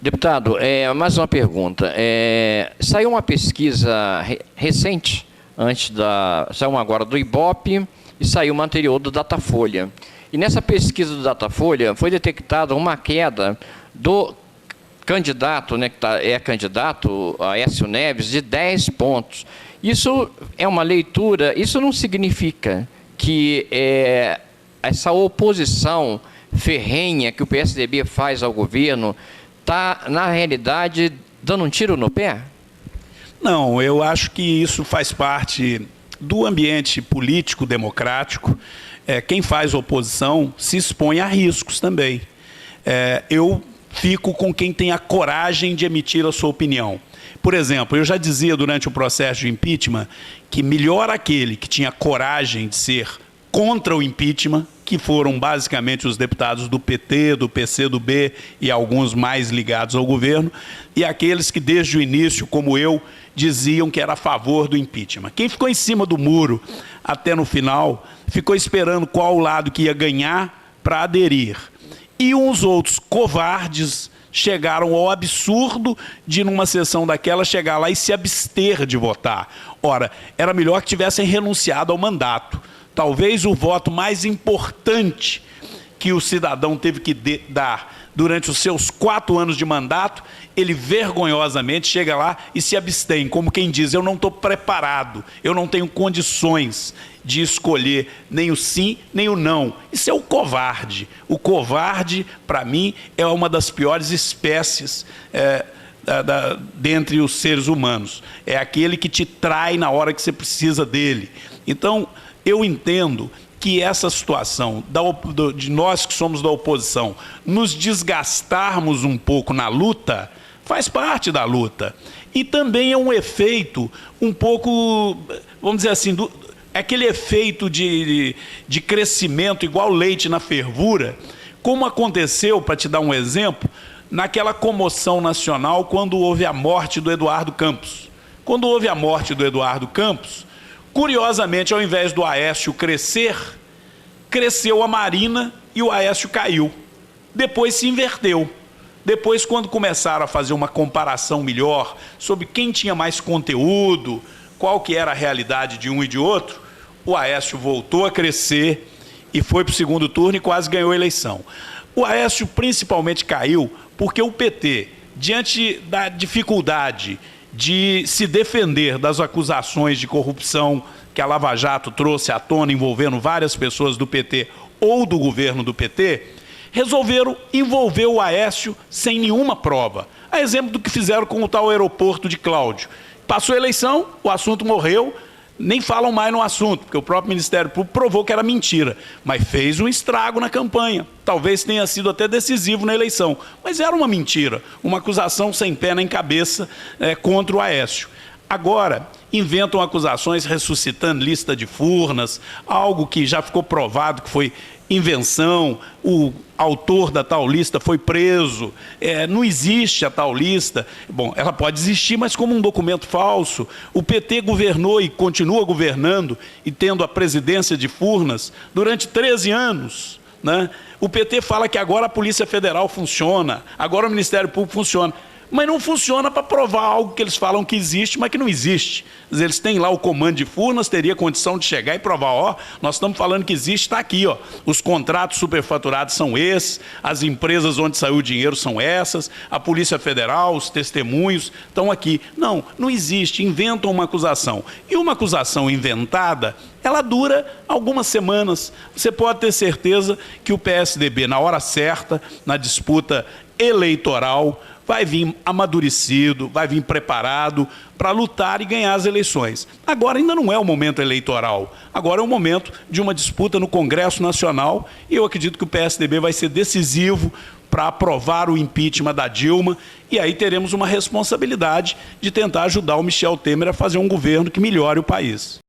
Deputado, mais uma pergunta. Saiu uma pesquisa recente, saiu agora do Ibope e saiu uma anterior do Datafolha. E nessa pesquisa do Datafolha foi detectada uma queda do candidato, né, que é candidato, Aécio Neves, de 10 pontos. Isso é uma leitura, isso não significa que essa oposição ferrenha que o PSDB faz ao governo está, na realidade, dando um tiro no pé? Não, eu acho que isso faz parte do ambiente político democrático. Quem faz oposição se expõe a riscos também. Eu fico com quem tem a coragem de emitir a sua opinião. Por exemplo, eu já dizia durante o processo de impeachment que melhor aquele que tinha coragem de ser contra o impeachment, que foram basicamente os deputados do PT, do PCdoB e alguns mais ligados ao governo, e aqueles que desde o início, como eu, diziam que era a favor do impeachment. Quem ficou em cima do muro até no final, ficou esperando qual lado que ia ganhar para aderir. E uns outros covardes chegaram ao absurdo de, numa sessão daquela, chegar lá e se abster de votar. Ora, era melhor que tivessem renunciado ao mandato. Talvez o voto mais importante que o cidadão teve que dar durante os seus 4 anos de mandato, ele vergonhosamente chega lá e se abstém, como quem diz, eu não estou preparado, eu não tenho condições de escolher nem o sim, nem o não. Isso é o covarde. O covarde, para mim, é uma das piores espécies dentre os seres humanos. É aquele que te trai na hora que você precisa dele. Então, eu entendo que essa situação de nós que somos da oposição nos desgastarmos um pouco na luta, faz parte da luta. E também é um efeito um pouco, vamos dizer assim, aquele efeito de crescimento igual leite na fervura, como aconteceu, para te dar um exemplo, naquela comoção nacional quando houve a morte do Eduardo Campos. Quando houve a morte do Eduardo Campos, curiosamente, ao invés do Aécio crescer, cresceu a Marina e o Aécio caiu. Depois se inverteu. Depois, quando começaram a fazer uma comparação melhor sobre quem tinha mais conteúdo, qual que era a realidade de um e de outro, o Aécio voltou a crescer e foi para o segundo turno e quase ganhou a eleição. O Aécio principalmente caiu porque o PT, diante da dificuldade de se defender das acusações de corrupção que a Lava Jato trouxe à tona envolvendo várias pessoas do PT ou do governo do PT, resolveram envolver o Aécio sem nenhuma prova. A exemplo do que fizeram com o tal aeroporto de Cláudio. Passou a eleição, o assunto morreu, nem falam mais no assunto, porque o próprio Ministério Público provou que era mentira, mas fez um estrago na campanha. Talvez tenha sido até decisivo na eleição, mas era uma mentira, uma acusação sem pé nem cabeça contra o Aécio. Agora, inventam acusações ressuscitando lista de Furnas, algo que já ficou provado que foi invenção, o autor da tal lista foi preso, não existe a tal lista. Bom, ela pode existir, mas como um documento falso. O PT governou e continua governando e tendo a presidência de Furnas durante 13 anos. Né? O PT fala que agora a Polícia Federal funciona, agora o Ministério Público funciona. Mas não funciona para provar algo que eles falam que existe, mas que não existe. Eles têm lá o comando de Furnas, teria condição de chegar e provar, ó, nós estamos falando que existe, está aqui, ó. Os contratos superfaturados são esses, as empresas onde saiu o dinheiro são essas, a Polícia Federal, os testemunhos estão aqui. Não, não existe, inventam uma acusação. E uma acusação inventada, ela dura algumas semanas. Você pode ter certeza que o PSDB, na hora certa, na disputa eleitoral, vai vir amadurecido, vai vir preparado para lutar e ganhar as eleições. Agora ainda não é o momento eleitoral, agora é o momento de uma disputa no Congresso Nacional e eu acredito que o PSDB vai ser decisivo para aprovar o impeachment da Dilma e aí teremos uma responsabilidade de tentar ajudar o Michel Temer a fazer um governo que melhore o país.